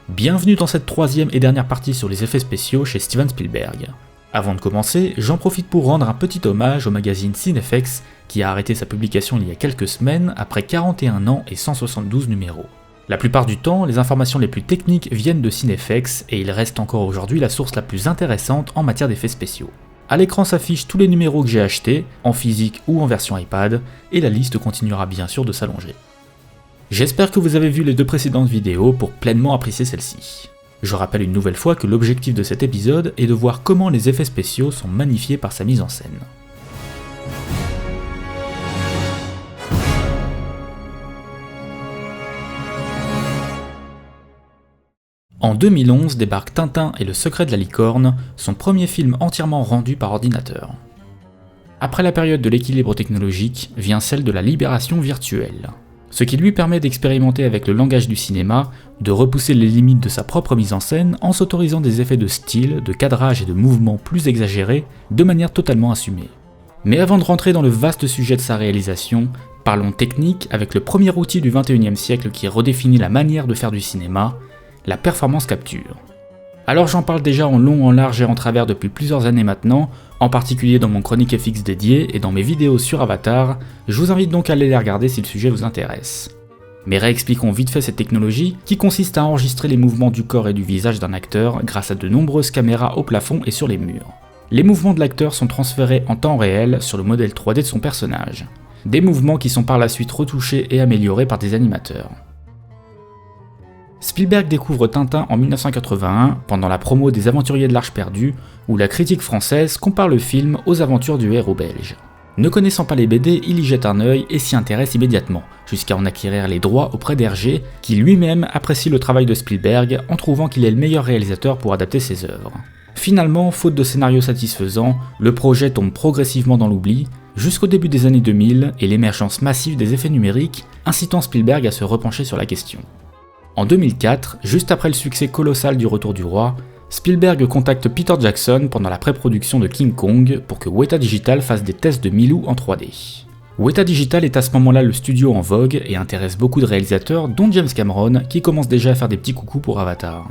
Bienvenue dans cette troisième et dernière partie sur les effets spéciaux chez Steven Spielberg. Avant de commencer, j'en profite pour rendre un petit hommage au magazine Cinefex qui a arrêté sa publication il y a quelques semaines après 41 ans et 172 numéros. La plupart du temps, les informations les plus techniques viennent de Cinefex et il reste encore aujourd'hui la source la plus intéressante en matière d'effets spéciaux. À l'écran s'affichent tous les numéros que j'ai achetés, en physique ou en version iPad, et la liste continuera bien sûr de s'allonger. J'espère que vous avez vu les deux précédentes vidéos pour pleinement apprécier celle-ci. Je rappelle une nouvelle fois que l'objectif de cet épisode est de voir comment les effets spéciaux sont magnifiés par sa mise en scène. En 2011 débarque Tintin et le secret de la licorne, son premier film entièrement rendu par ordinateur. Après la période de l'équilibre technologique, vient celle de la libération virtuelle. Ce qui lui permet d'expérimenter avec le langage du cinéma, de repousser les limites de sa propre mise en scène en s'autorisant des effets de style, de cadrage et de mouvement plus exagérés, de manière totalement assumée. Mais avant de rentrer dans le vaste sujet de sa réalisation, parlons technique avec le premier outil du XXIe siècle qui redéfinit la manière de faire du cinéma, la performance capture. Alors j'en parle déjà en long, en large et en travers depuis plusieurs années maintenant, en particulier dans mon chronique FX dédié et dans mes vidéos sur Avatar, je vous invite donc à aller les regarder si le sujet vous intéresse. Mais réexpliquons vite fait cette technologie qui consiste à enregistrer les mouvements du corps et du visage d'un acteur grâce à de nombreuses caméras au plafond et sur les murs. Les mouvements de l'acteur sont transférés en temps réel sur le modèle 3D de son personnage. Des mouvements qui sont par la suite retouchés et améliorés par des animateurs. Spielberg découvre Tintin en 1981 pendant la promo des Aventuriers de l'Arche perdue, où la critique française compare le film aux aventures du héros belge. Ne connaissant pas les BD, il y jette un œil et s'y intéresse immédiatement, jusqu'à en acquérir les droits auprès d'Hergé, qui lui-même apprécie le travail de Spielberg en trouvant qu'il est le meilleur réalisateur pour adapter ses œuvres. Finalement, faute de scénario satisfaisant, le projet tombe progressivement dans l'oubli, jusqu'au début des années 2000 et l'émergence massive des effets numériques, incitant Spielberg à se repencher sur la question. En 2004, juste après le succès colossal du Retour du Roi, Spielberg contacte Peter Jackson pendant la pré-production de King Kong pour que Weta Digital fasse des tests de Milou en 3D. Weta Digital est à ce moment-là le studio en vogue et intéresse beaucoup de réalisateurs dont James Cameron qui commence déjà à faire des petits coucous pour Avatar.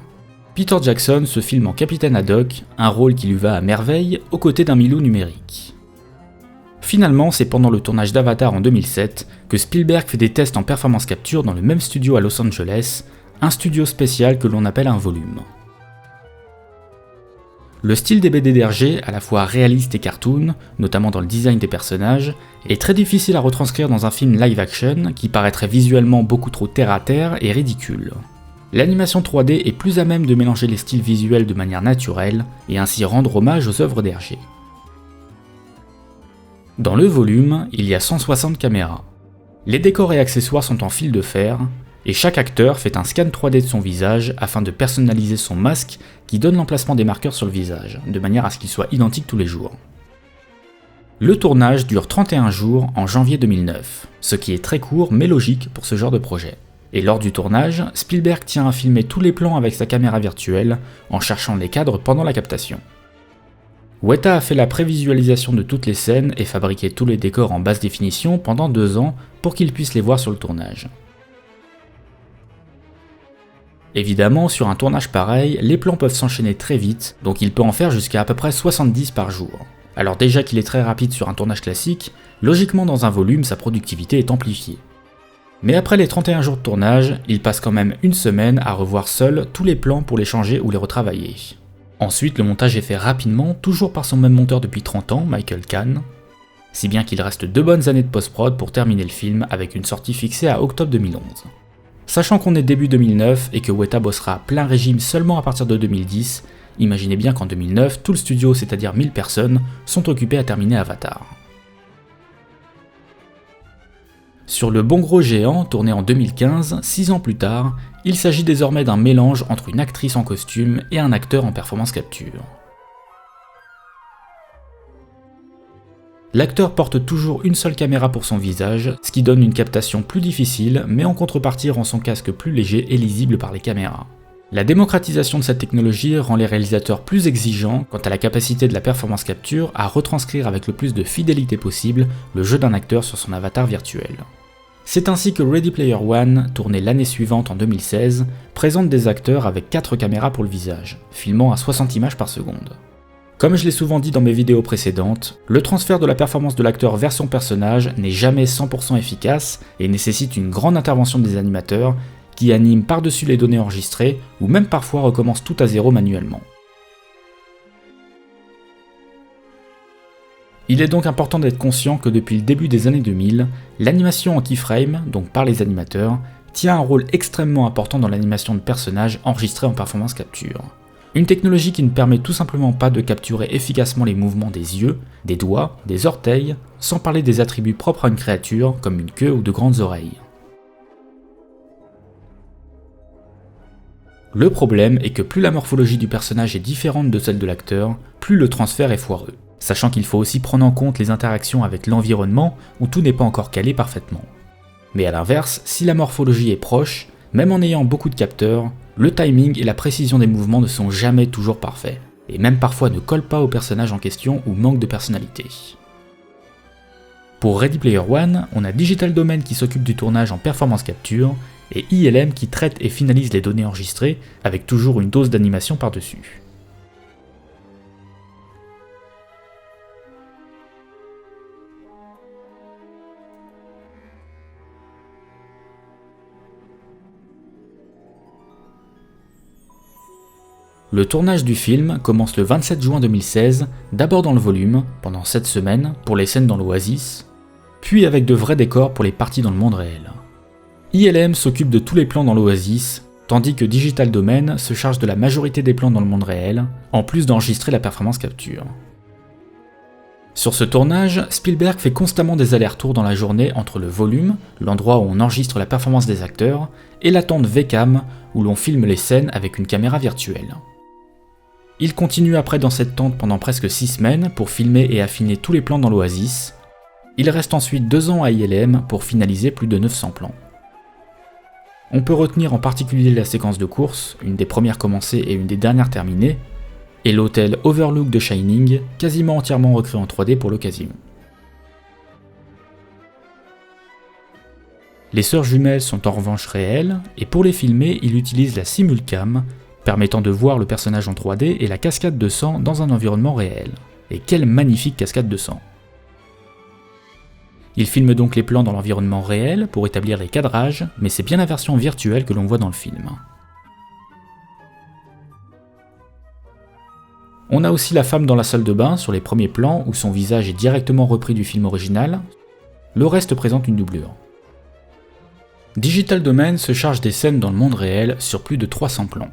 Peter Jackson se filme en Capitaine Haddock, un rôle qui lui va à merveille aux côtés d'un Milou numérique. Finalement, c'est pendant le tournage d'Avatar en 2007 que Spielberg fait des tests en performance capture dans le même studio à Los Angeles, un studio spécial que l'on appelle un volume. Le style des BD d'Hergé, à la fois réaliste et cartoon, notamment dans le design des personnages, est très difficile à retranscrire dans un film live-action qui paraîtrait visuellement beaucoup trop terre-à-terre et ridicule. L'animation 3D est plus à même de mélanger les styles visuels de manière naturelle et ainsi rendre hommage aux œuvres d'Hergé. Dans le volume, il y a 160 caméras. Les décors et accessoires sont en fil de fer, et chaque acteur fait un scan 3D de son visage afin de personnaliser son masque qui donne l'emplacement des marqueurs sur le visage, de manière à ce qu'il soit identique tous les jours. Le tournage dure 31 jours en janvier 2009, ce qui est très court mais logique pour ce genre de projet. Et lors du tournage, Spielberg tient à filmer tous les plans avec sa caméra virtuelle en cherchant les cadres pendant la captation. Weta a fait la prévisualisation de toutes les scènes et fabriqué tous les décors en basse définition pendant 2 ans pour qu'ils puissent les voir sur le tournage. Évidemment, sur un tournage pareil, les plans peuvent s'enchaîner très vite, donc il peut en faire jusqu'à à peu près 70 par jour. Alors déjà qu'il est très rapide sur un tournage classique, logiquement dans un volume sa productivité est amplifiée. Mais après les 31 jours de tournage, il passe quand même une semaine à revoir seul tous les plans pour les changer ou les retravailler. Ensuite, le montage est fait rapidement, toujours par son même monteur depuis 30 ans, Michael Kahn, si bien qu'il reste 2 bonnes années de post-prod pour terminer le film avec une sortie fixée à octobre 2011. Sachant qu'on est début 2009 et que Weta bossera à plein régime seulement à partir de 2010, imaginez bien qu'en 2009, tout le studio, c'est-à-dire 1000 personnes, sont occupés à terminer Avatar. Sur Le Bon Gros Géant, tourné en 2015, 6 ans plus tard, il s'agit désormais d'un mélange entre une actrice en costume et un acteur en performance capture. L'acteur porte toujours une seule caméra pour son visage, ce qui donne une captation plus difficile, mais en contrepartie rend son casque plus léger et lisible par les caméras. La démocratisation de cette technologie rend les réalisateurs plus exigeants quant à la capacité de la performance capture à retranscrire avec le plus de fidélité possible le jeu d'un acteur sur son avatar virtuel. C'est ainsi que Ready Player One, tourné l'année suivante en 2016, présente des acteurs avec 4 caméras pour le visage, filmant à 60 images par seconde. Comme je l'ai souvent dit dans mes vidéos précédentes, le transfert de la performance de l'acteur vers son personnage n'est jamais 100% efficace et nécessite une grande intervention des animateurs qui animent par-dessus les données enregistrées ou même parfois recommencent tout à zéro manuellement. Il est donc important d'être conscient que depuis le début des années 2000, l'animation en keyframe, donc par les animateurs, tient un rôle extrêmement important dans l'animation de personnages enregistrés en performance capture. Une technologie qui ne permet tout simplement pas de capturer efficacement les mouvements des yeux, des doigts, des orteils, sans parler des attributs propres à une créature comme une queue ou de grandes oreilles. Le problème est que plus la morphologie du personnage est différente de celle de l'acteur, plus le transfert est foireux, sachant qu'il faut aussi prendre en compte les interactions avec l'environnement où tout n'est pas encore calé parfaitement. Mais à l'inverse, si la morphologie est proche, même en ayant beaucoup de capteurs, le timing et la précision des mouvements ne sont jamais toujours parfaits, et même parfois ne collent pas au personnage en question ou manquent de personnalité. Pour Ready Player One, on a Digital Domain qui s'occupe du tournage en performance capture, et ILM qui traite et finalise les données enregistrées, avec toujours une dose d'animation par-dessus. Le tournage du film commence le 27 juin 2016, d'abord dans le volume, pendant 7 semaines, pour les scènes dans l'Oasis, puis avec de vrais décors pour les parties dans le monde réel. ILM s'occupe de tous les plans dans l'Oasis, tandis que Digital Domain se charge de la majorité des plans dans le monde réel, en plus d'enregistrer la performance capture. Sur ce tournage, Spielberg fait constamment des allers-retours dans la journée entre le volume, l'endroit où on enregistre la performance des acteurs, et la tente VCAM, où l'on filme les scènes avec une caméra virtuelle. Il continue après dans cette tente pendant presque 6 semaines pour filmer et affiner tous les plans dans l'Oasis. Il reste ensuite 2 ans à ILM pour finaliser plus de 900 plans. On peut retenir en particulier la séquence de course, une des premières commencées et une des dernières terminées, et l'hôtel Overlook de Shining, quasiment entièrement recréé en 3D pour l'occasion. Les sœurs jumelles sont en revanche réelles, et pour les filmer, il utilise la Simulcam, permettant de voir le personnage en 3D et la cascade de sang dans un environnement réel. Et quelle magnifique cascade de sang! Il filme donc les plans dans l'environnement réel pour établir les cadrages, mais c'est bien la version virtuelle que l'on voit dans le film. On a aussi la femme dans la salle de bain sur les premiers plans où son visage est directement repris du film original, le reste présente une doublure. Digital Domain se charge des scènes dans le monde réel sur plus de 300 plans.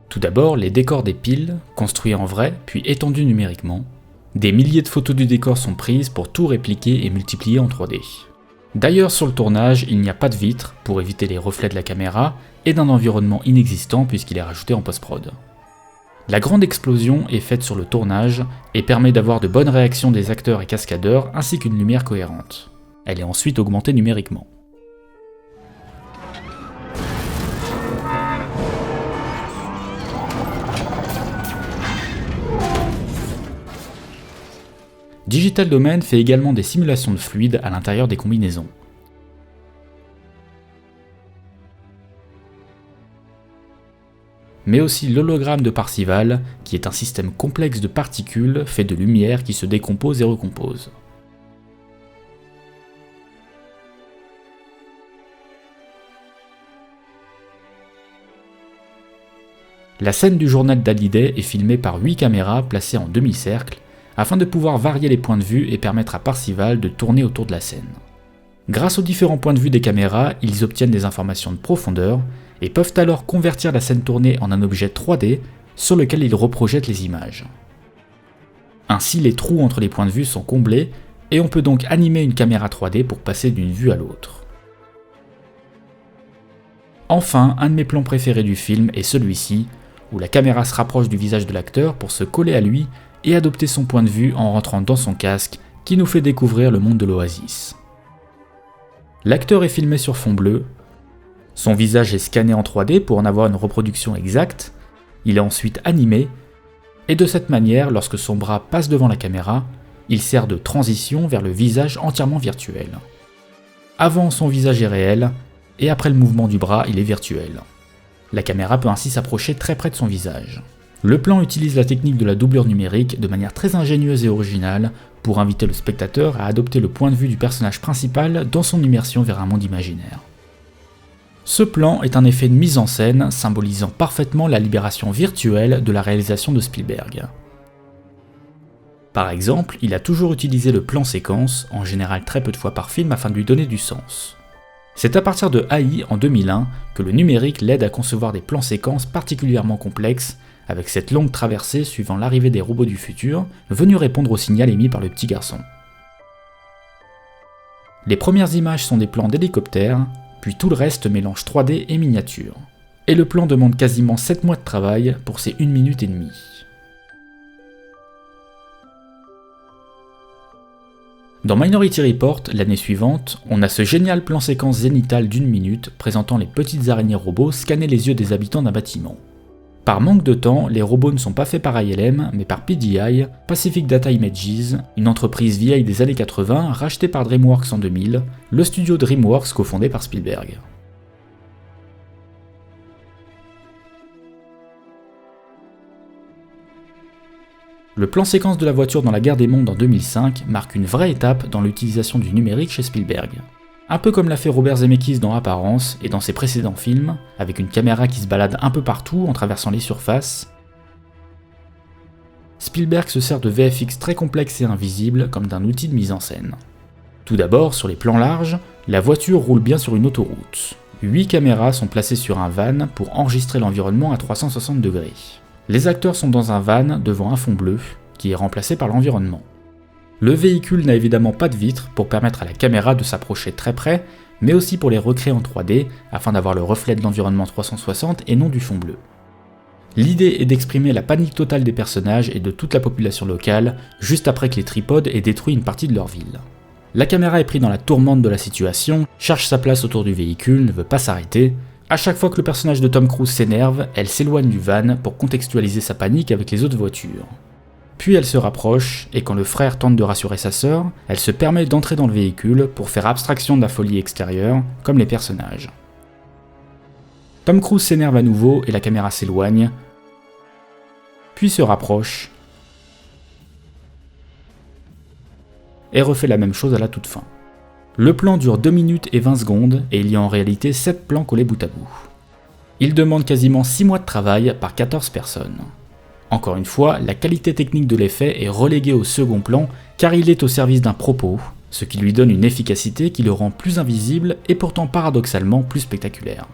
Tout d'abord, les décors des piles, construits en vrai, puis étendus numériquement. Des milliers de photos du décor sont prises pour tout répliquer et multiplier en 3D. D'ailleurs, sur le tournage, il n'y a pas de vitre pour éviter les reflets de la caméra et d'un environnement inexistant puisqu'il est rajouté en post-prod. La grande explosion est faite sur le tournage et permet d'avoir de bonnes réactions des acteurs et cascadeurs ainsi qu'une lumière cohérente. Elle est ensuite augmentée numériquement. Digital Domain fait également des simulations de fluides à l'intérieur des combinaisons. Mais aussi l'hologramme de Parzival, qui est un système complexe de particules fait de lumière qui se décompose et recompose. La scène du journal d'Hallyday est filmée par 8 caméras placées en demi-cercle, afin de pouvoir varier les points de vue et permettre à Parzival de tourner autour de la scène. Grâce aux différents points de vue des caméras, ils obtiennent des informations de profondeur et peuvent alors convertir la scène tournée en un objet 3D sur lequel ils reprojettent les images. Ainsi, les trous entre les points de vue sont comblés et on peut donc animer une caméra 3D pour passer d'une vue à l'autre. Enfin, un de mes plans préférés du film est celui-ci, où la caméra se rapproche du visage de l'acteur pour se coller à lui et adopter son point de vue en rentrant dans son casque qui nous fait découvrir le monde de l'Oasis. L'acteur est filmé sur fond bleu, son visage est scanné en 3D pour en avoir une reproduction exacte, il est ensuite animé, et de cette manière, lorsque son bras passe devant la caméra, il sert de transition vers le visage entièrement virtuel. Avant, son visage est réel, et après le mouvement du bras, il est virtuel. La caméra peut ainsi s'approcher très près de son visage. Le plan utilise la technique de la doublure numérique de manière très ingénieuse et originale pour inviter le spectateur à adopter le point de vue du personnage principal dans son immersion vers un monde imaginaire. Ce plan est un effet de mise en scène symbolisant parfaitement la libération virtuelle de la réalisation de Spielberg. Par exemple, il a toujours utilisé le plan séquence, en général très peu de fois par film, afin de lui donner du sens. C'est à partir de AI en 2001 que le numérique l'aide à concevoir des plans séquences particulièrement complexes, avec cette longue traversée suivant l'arrivée des robots du futur, venus répondre au signal émis par le petit garçon. Les premières images sont des plans d'hélicoptère, puis tout le reste mélange 3D et miniature. Et le plan demande quasiment 7 mois de travail pour ses 1 minute et demie. Dans Minority Report, l'année suivante, on a ce génial plan séquence zénithal d'1 minute présentant les petites araignées robots scanner les yeux des habitants d'un bâtiment. Par manque de temps, les robots ne sont pas faits par ILM, mais par PDI, Pacific Data Images, une entreprise vieille des années 80 rachetée par DreamWorks en 2000, le studio DreamWorks cofondé par Spielberg. Le plan séquence de la voiture dans la guerre des mondes en 2005 marque une vraie étape dans l'utilisation du numérique chez Spielberg. Un peu comme l'a fait Robert Zemeckis dans Apparence et dans ses précédents films, avec une caméra qui se balade un peu partout en traversant les surfaces, Spielberg se sert de VFX très complexes et invisibles comme d'un outil de mise en scène. Tout d'abord, sur les plans larges, la voiture roule bien sur une autoroute. 8 caméras sont placées sur un van pour enregistrer l'environnement à 360 degrés. Les acteurs sont dans un van devant un fond bleu, qui est remplacé par l'environnement. Le véhicule n'a évidemment pas de vitre pour permettre à la caméra de s'approcher très près, mais aussi pour les recréer en 3D, afin d'avoir le reflet de l'environnement 360 et non du fond bleu. L'idée est d'exprimer la panique totale des personnages et de toute la population locale, juste après que les tripodes aient détruit une partie de leur ville. La caméra est prise dans la tourmente de la situation, cherche sa place autour du véhicule, ne veut pas s'arrêter. À chaque fois que le personnage de Tom Cruise s'énerve, elle s'éloigne du van pour contextualiser sa panique avec les autres voitures. Puis elle se rapproche, et quand le frère tente de rassurer sa sœur, elle se permet d'entrer dans le véhicule pour faire abstraction de la folie extérieure, comme les personnages. Tom Cruise s'énerve à nouveau et la caméra s'éloigne, puis se rapproche, et refait la même chose à la toute fin. Le plan dure 2 minutes et 20 secondes et il y a en réalité 7 plans collés bout à bout. Il demande quasiment 6 mois de travail par 14 personnes. Encore une fois, la qualité technique de l'effet est reléguée au second plan car il est au service d'un propos, ce qui lui donne une efficacité qui le rend plus invisible et pourtant paradoxalement plus spectaculaire.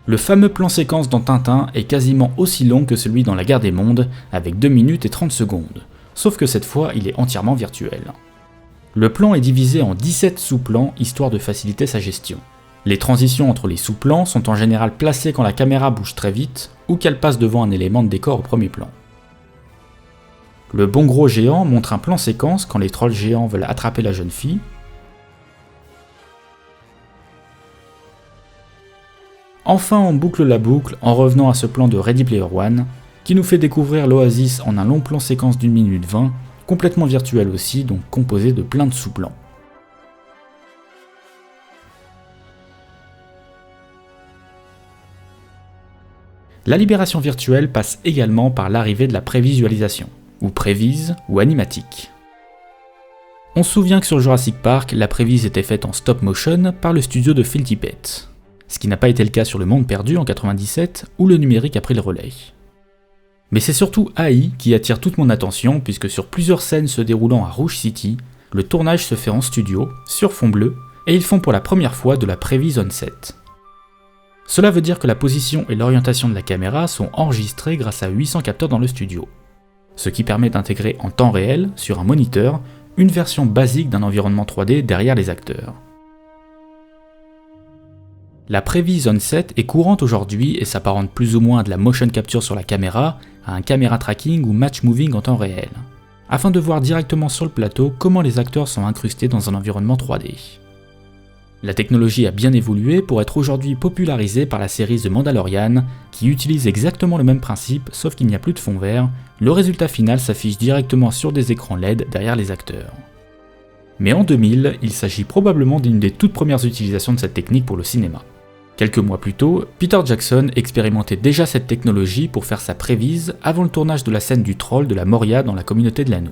Le fameux plan séquence dans Tintin est quasiment aussi long que celui dans La Guerre des Mondes avec 2 minutes et 30 secondes, sauf que cette fois il est entièrement virtuel. Le plan est divisé en 17 sous-plans histoire de faciliter sa gestion. Les transitions entre les sous-plans sont en général placées quand la caméra bouge très vite ou qu'elle passe devant un élément de décor au premier plan. Le bon gros géant montre un plan séquence quand les trolls géants veulent attraper la jeune fille. Enfin, on boucle la boucle en revenant à ce plan de Ready Player One qui nous fait découvrir l'Oasis en un long plan séquence d'1 minute 20, complètement virtuel aussi, donc composé de plein de sous-plans. La libération virtuelle passe également par l'arrivée de la prévisualisation, ou prévise, ou animatique. On se souvient que sur Jurassic Park, la prévise était faite en stop motion par le studio de Phil Tippett, ce qui n'a pas été le cas sur Le Monde Perdu en 97, où le numérique a pris le relais. Mais c'est surtout AI qui attire toute mon attention puisque sur plusieurs scènes se déroulant à Rouge City, le tournage se fait en studio, sur fond bleu, et ils font pour la première fois de la prévise on-set. Cela veut dire que la position et l'orientation de la caméra sont enregistrées grâce à 800 capteurs dans le studio, ce qui permet d'intégrer en temps réel, sur un moniteur, une version basique d'un environnement 3D derrière les acteurs. La prévise on-set est courante aujourd'hui et s'apparente plus ou moins à de la motion capture sur la caméra, à un camera tracking ou match moving en temps réel, afin de voir directement sur le plateau comment les acteurs sont incrustés dans un environnement 3D. La technologie a bien évolué pour être aujourd'hui popularisée par la série The Mandalorian, qui utilise exactement le même principe sauf qu'il n'y a plus de fond vert, le résultat final s'affiche directement sur des écrans LED derrière les acteurs. Mais en 2000, il s'agit probablement d'une des toutes premières utilisations de cette technique pour le cinéma. Quelques mois plus tôt, Peter Jackson expérimentait déjà cette technologie pour faire sa prévise avant le tournage de la scène du troll de la Moria dans la communauté de l'Anneau.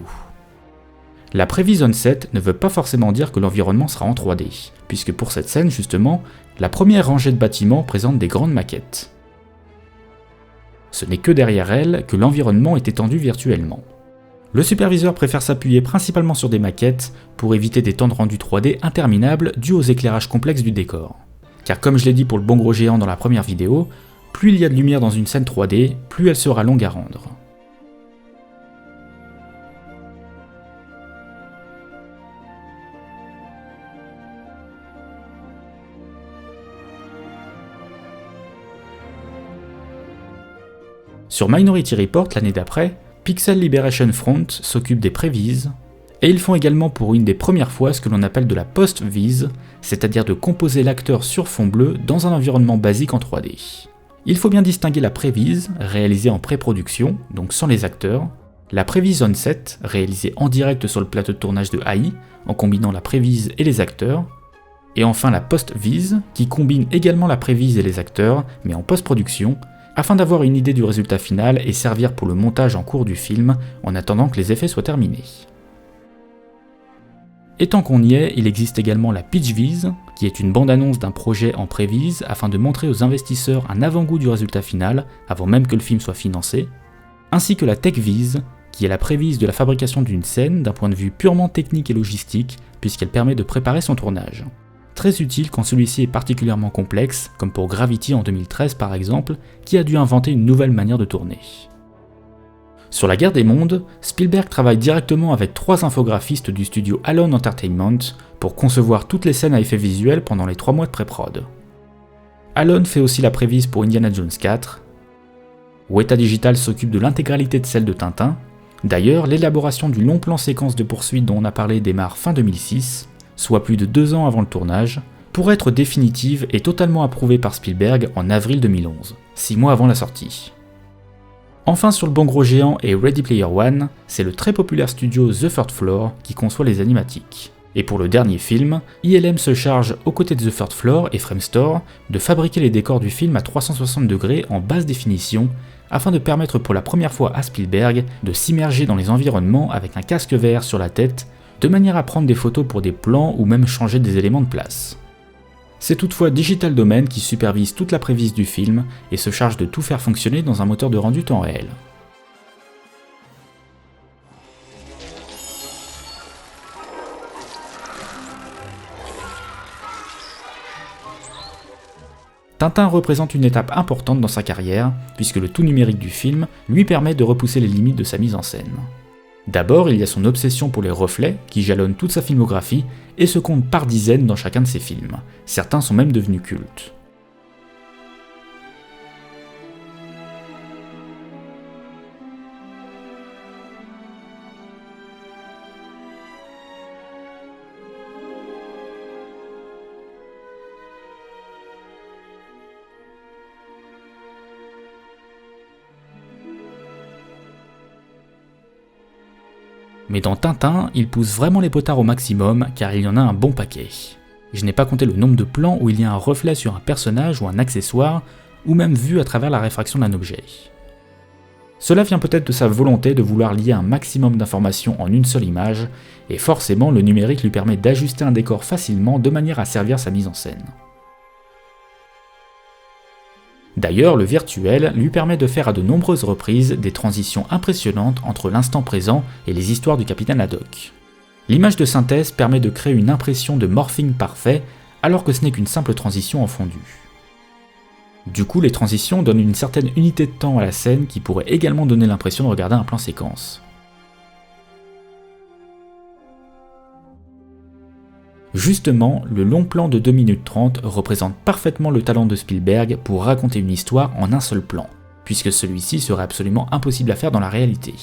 La prévise on-set ne veut pas forcément dire que l'environnement sera en 3D, puisque pour cette scène justement, la première rangée de bâtiments présente des grandes maquettes. Ce n'est que derrière elle que l'environnement est étendu virtuellement. Le superviseur préfère s'appuyer principalement sur des maquettes pour éviter des temps de rendu 3D interminables dus aux éclairages complexes du décor. Car comme je l'ai dit pour le bon gros géant dans la première vidéo, plus il y a de lumière dans une scène 3D, plus elle sera longue à rendre. Sur Minority Report l'année d'après, Pixel Liberation Front s'occupe des prévises, et ils font également pour une des premières fois ce que l'on appelle de la post-vise, c'est-à-dire de composer l'acteur sur fond bleu dans un environnement basique en 3D. Il faut bien distinguer la prévise, réalisée en pré-production, donc sans les acteurs, la prévise on-set, réalisée en direct sur le plateau de tournage de AI, en combinant la prévise et les acteurs, et enfin la post-vise, qui combine également la prévise et les acteurs, mais en post-production, afin d'avoir une idée du résultat final et servir pour le montage en cours du film, en attendant que les effets soient terminés. Et tant qu'on y est, il existe également la pitch vise, qui est une bande-annonce d'un projet en prévise afin de montrer aux investisseurs un avant-goût du résultat final, avant même que le film soit financé, ainsi que la tech vise, qui est la prévise de la fabrication d'une scène d'un point de vue purement technique et logistique, puisqu'elle permet de préparer son tournage. Très utile quand celui-ci est particulièrement complexe, comme pour Gravity en 2013 par exemple, qui a dû inventer une nouvelle manière de tourner. Sur la guerre des mondes, Spielberg travaille directement avec 3 infographistes du studio Alone Entertainment pour concevoir toutes les scènes à effets visuels pendant les 3 mois de pré-prod. Alone fait aussi la prévise pour Indiana Jones 4. Weta Digital s'occupe de l'intégralité de celle de Tintin. D'ailleurs, l'élaboration du long plan séquence de poursuite dont on a parlé démarre fin 2006, soit plus de 2 ans avant le tournage, pour être définitive et totalement approuvée par Spielberg en avril 2011, 6 mois avant la sortie. Enfin sur le bon gros géant et Ready Player One, c'est le très populaire studio The Third Floor qui conçoit les animatiques. Et pour le dernier film, ILM se charge aux côtés de The Third Floor et Framestore de fabriquer les décors du film à 360 degrés en basse définition afin de permettre pour la première fois à Spielberg de s'immerger dans les environnements avec un casque vert sur la tête de manière à prendre des photos pour des plans ou même changer des éléments de place. C'est toutefois Digital Domain qui supervise toute la prévise du film et se charge de tout faire fonctionner dans un moteur de rendu temps réel. Tintin représente une étape importante dans sa carrière, puisque le tout numérique du film lui permet de repousser les limites de sa mise en scène. D'abord, il y a son obsession pour les reflets, qui jalonnent toute sa filmographie, et se compte par dizaines dans chacun de ses films. Certains sont même devenus cultes. Mais dans Tintin, il pousse vraiment les potards au maximum car il y en a un bon paquet. Je n'ai pas compté le nombre de plans où il y a un reflet sur un personnage ou un accessoire, ou même vu à travers la réfraction d'un objet. Cela vient peut-être de sa volonté de vouloir lier un maximum d'informations en une seule image, et forcément le numérique lui permet d'ajuster un décor facilement de manière à servir sa mise en scène. D'ailleurs, le virtuel lui permet de faire à de nombreuses reprises des transitions impressionnantes entre l'instant présent et les histoires du capitaine Haddock. L'image de synthèse permet de créer une impression de morphing parfait alors que ce n'est qu'une simple transition en fondu. Du coup, les transitions donnent une certaine unité de temps à la scène qui pourrait également donner l'impression de regarder un plan séquence. Justement, le long plan de 2 minutes 30 représente parfaitement le talent de Spielberg pour raconter une histoire en un seul plan, puisque celui-ci serait absolument impossible à faire dans la réalité.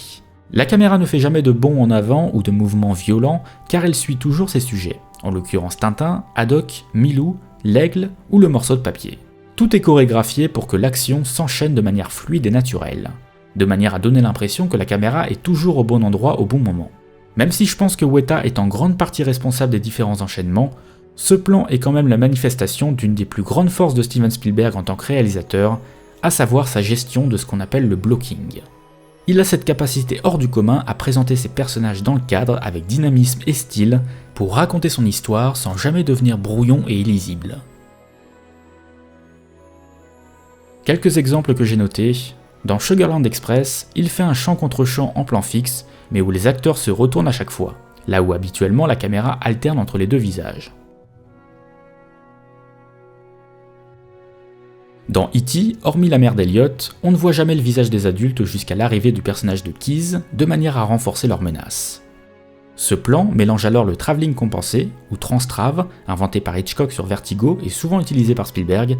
La caméra ne fait jamais de bonds en avant ou de mouvements violents, car elle suit toujours ses sujets, en l'occurrence Tintin, Haddock, Milou, l'aigle ou le morceau de papier. Tout est chorégraphié pour que l'action s'enchaîne de manière fluide et naturelle, de manière à donner l'impression que la caméra est toujours au bon endroit au bon moment. Même si je pense que Weta est en grande partie responsable des différents enchaînements, ce plan est quand même la manifestation d'une des plus grandes forces de Steven Spielberg en tant que réalisateur, à savoir sa gestion de ce qu'on appelle le blocking. Il a cette capacité hors du commun à présenter ses personnages dans le cadre avec dynamisme et style pour raconter son histoire sans jamais devenir brouillon et illisible. Quelques exemples que j'ai notés. Dans Sugarland Express, il fait un chant contre chant en plan fixe, mais où les acteurs se retournent à chaque fois, là où habituellement la caméra alterne entre les deux visages. Dans E.T., hormis la mère d'Elliot, on ne voit jamais le visage des adultes jusqu'à l'arrivée du personnage de Keys, de manière à renforcer leur menace. Ce plan mélange alors le travelling compensé, ou transtrave, inventé par Hitchcock sur Vertigo et souvent utilisé par Spielberg,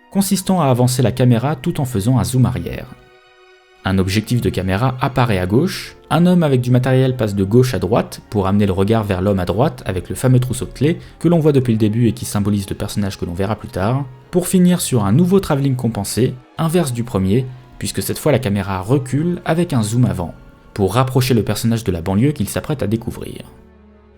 consistant à avancer la caméra tout en faisant un zoom arrière. Un objectif de caméra apparaît à gauche, un homme avec du matériel passe de gauche à droite pour amener le regard vers l'homme à droite avec le fameux trousseau de clés que l'on voit depuis le début et qui symbolise le personnage que l'on verra plus tard, pour finir sur un nouveau travelling compensé, inverse du premier, puisque cette fois la caméra recule avec un zoom avant, pour rapprocher le personnage de la banlieue qu'il s'apprête à découvrir.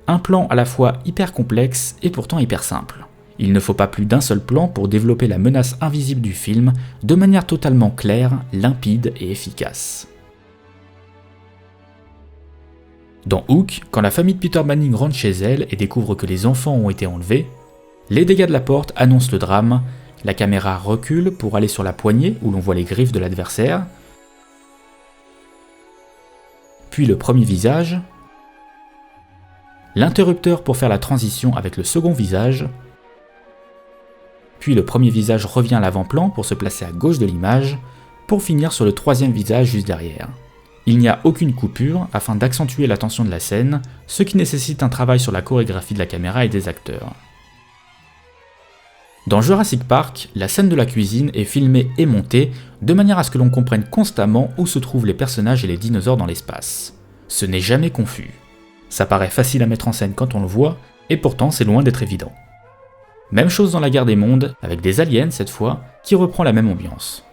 Un plan à la fois hyper complexe et pourtant hyper simple. Il ne faut pas plus d'un seul plan pour développer la menace invisible du film de manière totalement claire, limpide et efficace. Dans Hook, quand la famille de Peter Manning rentre chez elle et découvre que les enfants ont été enlevés, les dégâts de la porte annoncent le drame, la caméra recule pour aller sur la poignée où l'on voit les griffes de l'adversaire, puis le premier visage, l'interrupteur pour faire la transition avec le second visage, puis le premier visage revient à l'avant-plan pour se placer à gauche de l'image, pour finir sur le troisième visage juste derrière. Il n'y a aucune coupure afin d'accentuer la tension de la scène, ce qui nécessite un travail sur la chorégraphie de la caméra et des acteurs. Dans Jurassic Park, la scène de la cuisine est filmée et montée de manière à ce que l'on comprenne constamment où se trouvent les personnages et les dinosaures dans l'espace. Ce n'est jamais confus. Ça paraît facile à mettre en scène quand on le voit, et pourtant c'est loin d'être évident. Même chose dans La Guerre des Mondes, avec des aliens cette fois, qui reprend la même ambiance.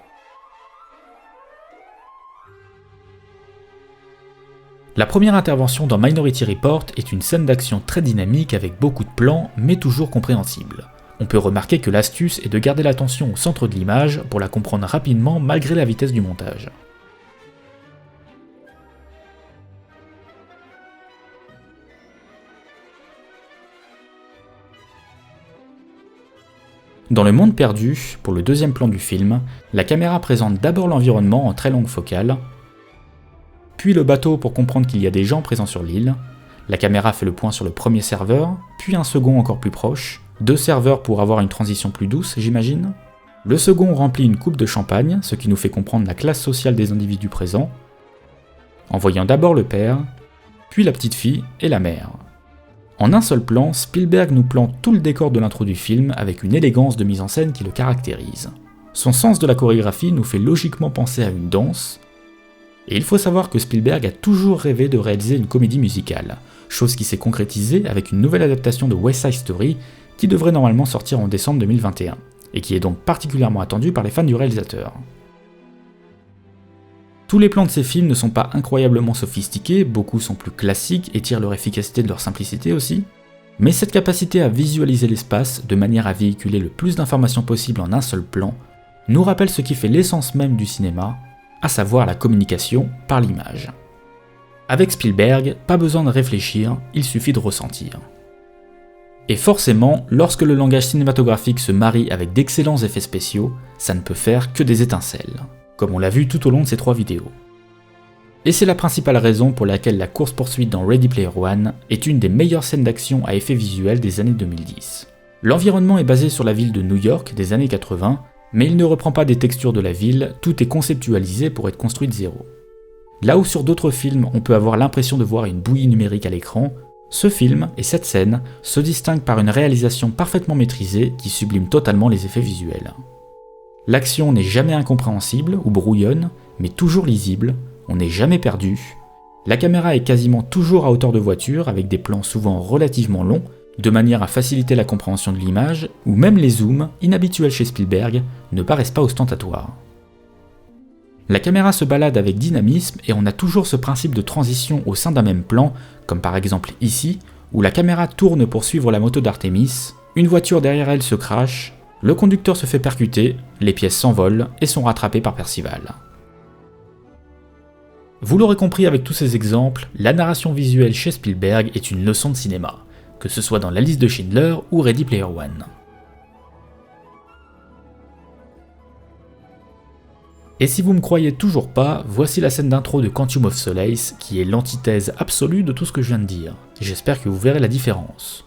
La première intervention dans Minority Report est une scène d'action très dynamique avec beaucoup de plans, mais toujours compréhensible. On peut remarquer que l'astuce est de garder l'attention au centre de l'image pour la comprendre rapidement malgré la vitesse du montage. Dans Le Monde perdu, pour le deuxième plan du film, la caméra présente d'abord l'environnement en très longue focale, puis le bateau pour comprendre qu'il y a des gens présents sur l'île, la caméra fait le point sur le premier serveur, puis un second encore plus proche, 2 serveurs pour avoir une transition plus douce, j'imagine. Le second remplit une coupe de champagne, ce qui nous fait comprendre la classe sociale des individus présents, en voyant d'abord le père, puis la petite fille et la mère. En un seul plan, Spielberg nous plante tout le décor de l'intro du film avec une élégance de mise en scène qui le caractérise. Son sens de la chorégraphie nous fait logiquement penser à une danse, et il faut savoir que Spielberg a toujours rêvé de réaliser une comédie musicale, chose qui s'est concrétisée avec une nouvelle adaptation de West Side Story qui devrait normalement sortir en décembre 2021, et qui est donc particulièrement attendue par les fans du réalisateur. Tous les plans de ces films ne sont pas incroyablement sophistiqués, beaucoup sont plus classiques et tirent leur efficacité de leur simplicité aussi, mais cette capacité à visualiser l'espace de manière à véhiculer le plus d'informations possible en un seul plan nous rappelle ce qui fait l'essence même du cinéma, à savoir la communication par l'image. Avec Spielberg, pas besoin de réfléchir, il suffit de ressentir. Et forcément, lorsque le langage cinématographique se marie avec d'excellents effets spéciaux, ça ne peut faire que des étincelles, comme on l'a vu tout au long de ces 3 vidéos. Et c'est la principale raison pour laquelle la course-poursuite dans Ready Player One est une des meilleures scènes d'action à effets visuels des années 2010. L'environnement est basé sur la ville de New York des années 80, mais il ne reprend pas des textures de la ville, tout est conceptualisé pour être construit de zéro. Là où sur d'autres films on peut avoir l'impression de voir une bouillie numérique à l'écran, ce film et cette scène se distinguent par une réalisation parfaitement maîtrisée qui sublime totalement les effets visuels. L'action n'est jamais incompréhensible ou brouillonne, mais toujours lisible, on n'est jamais perdu. La caméra est quasiment toujours à hauteur de voiture avec des plans souvent relativement longs de manière à faciliter la compréhension de l'image, où même les zooms, inhabituels chez Spielberg, ne paraissent pas ostentatoires. La caméra se balade avec dynamisme et on a toujours ce principe de transition au sein d'un même plan, comme par exemple ici, où la caméra tourne pour suivre la moto d'Artemis, une voiture derrière elle se crache, le conducteur se fait percuter, les pièces s'envolent et sont rattrapées par Percival. Vous l'aurez compris avec tous ces exemples, la narration visuelle chez Spielberg est une leçon de cinéma, que ce soit dans La Liste de Schindler ou Ready Player One. Et si vous me croyez toujours pas, voici la scène d'intro de Quantum of Solace, qui est l'antithèse absolue de tout ce que je viens de dire. J'espère que vous verrez la différence.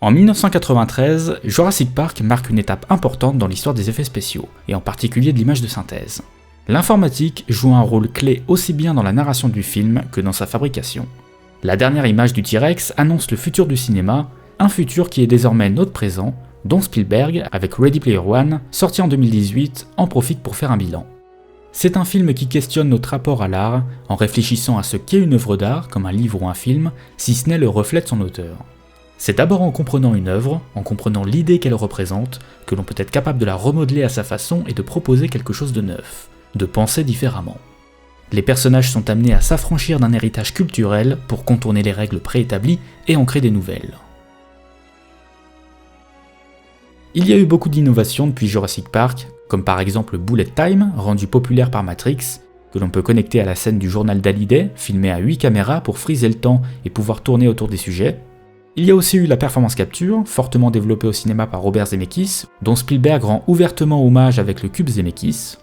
En 1993, Jurassic Park marque une étape importante dans l'histoire des effets spéciaux, et en particulier de l'image de synthèse. L'informatique joue un rôle clé aussi bien dans la narration du film que dans sa fabrication. La dernière image du T-Rex annonce le futur du cinéma, un futur qui est désormais notre présent, dont Spielberg, avec Ready Player One, sorti en 2018, en profite pour faire un bilan. C'est un film qui questionne notre rapport à l'art, en réfléchissant à ce qu'est une œuvre d'art, comme un livre ou un film, si ce n'est le reflet de son auteur. C'est d'abord en comprenant une œuvre, en comprenant l'idée qu'elle représente, que l'on peut être capable de la remodeler à sa façon et de proposer quelque chose de neuf, de penser différemment. Les personnages sont amenés à s'affranchir d'un héritage culturel pour contourner les règles préétablies et en créer des nouvelles. Il y a eu beaucoup d'innovations depuis Jurassic Park, comme par exemple Bullet Time, rendu populaire par Matrix, que l'on peut connecter à la scène du journal d'Hallyday, filmé à 8 caméras pour friser le temps et pouvoir tourner autour des sujets. Il y a aussi eu la performance capture, fortement développée au cinéma par Robert Zemeckis, dont Spielberg rend ouvertement hommage avec le cube Zemeckis.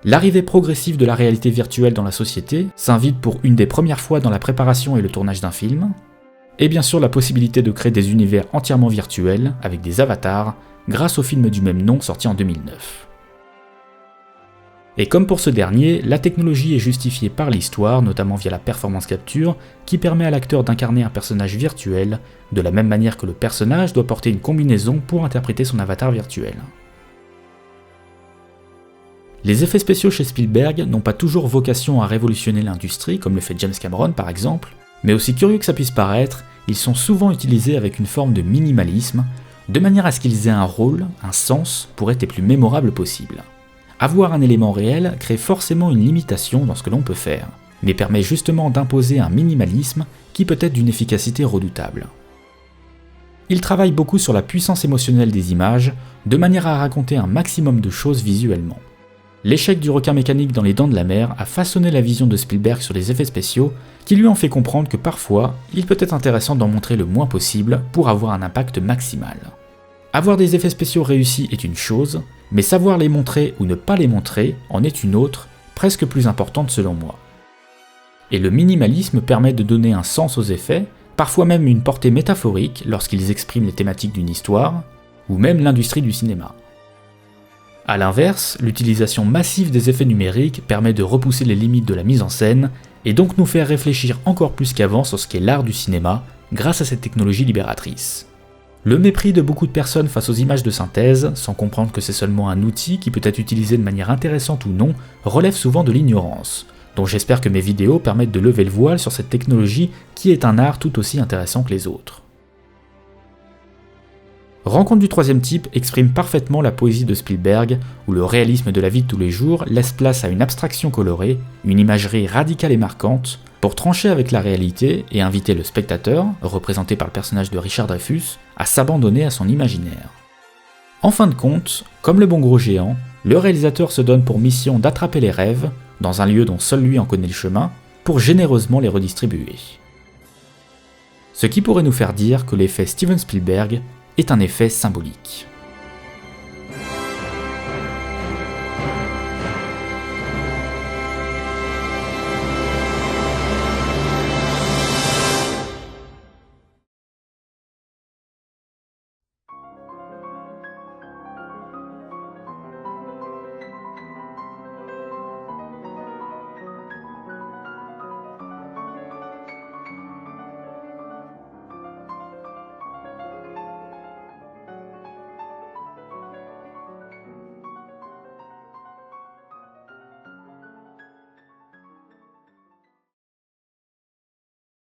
L'arrivée progressive de la réalité virtuelle dans la société s'invite pour une des premières fois dans la préparation et le tournage d'un film. Et bien sûr la possibilité de créer des univers entièrement virtuels, avec des avatars, grâce au film du même nom sorti en 2009. Et comme pour ce dernier, la technologie est justifiée par l'histoire, notamment via la performance capture, qui permet à l'acteur d'incarner un personnage virtuel, de la même manière que le personnage doit porter une combinaison pour interpréter son avatar virtuel. Les effets spéciaux chez Spielberg n'ont pas toujours vocation à révolutionner l'industrie, comme le fait James Cameron par exemple, mais aussi curieux que ça puisse paraître, ils sont souvent utilisés avec une forme de minimalisme, de manière à ce qu'ils aient un rôle, un sens, pour être les plus mémorables possible. Avoir un élément réel crée forcément une limitation dans ce que l'on peut faire, mais permet justement d'imposer un minimalisme qui peut être d'une efficacité redoutable. Il travaille beaucoup sur la puissance émotionnelle des images, de manière à raconter un maximum de choses visuellement. L'échec du requin mécanique dans Les Dents de la Mer a façonné la vision de Spielberg sur les effets spéciaux, qui lui ont fait comprendre que parfois, il peut être intéressant d'en montrer le moins possible pour avoir un impact maximal. Avoir des effets spéciaux réussis est une chose, mais savoir les montrer ou ne pas les montrer en est une autre, presque plus importante selon moi. Et le minimalisme permet de donner un sens aux effets, parfois même une portée métaphorique lorsqu'ils expriment les thématiques d'une histoire, ou même l'industrie du cinéma. A l'inverse, l'utilisation massive des effets numériques permet de repousser les limites de la mise en scène, et donc nous faire réfléchir encore plus qu'avant sur ce qu'est l'art du cinéma, grâce à cette technologie libératrice. Le mépris de beaucoup de personnes face aux images de synthèse, sans comprendre que c'est seulement un outil qui peut être utilisé de manière intéressante ou non, relève souvent de l'ignorance, dont j'espère que mes vidéos permettent de lever le voile sur cette technologie qui est un art tout aussi intéressant que les autres. Rencontre du troisième type exprime parfaitement la poésie de Spielberg, où le réalisme de la vie de tous les jours laisse place à une abstraction colorée, une imagerie radicale et marquante, pour trancher avec la réalité et inviter le spectateur, représenté par le personnage de Richard Dreyfuss, à s'abandonner à son imaginaire. En fin de compte, comme le bon gros géant, le réalisateur se donne pour mission d'attraper les rêves, dans un lieu dont seul lui en connaît le chemin, pour généreusement les redistribuer. Ce qui pourrait nous faire dire que l'effet Steven Spielberg est un effet symbolique.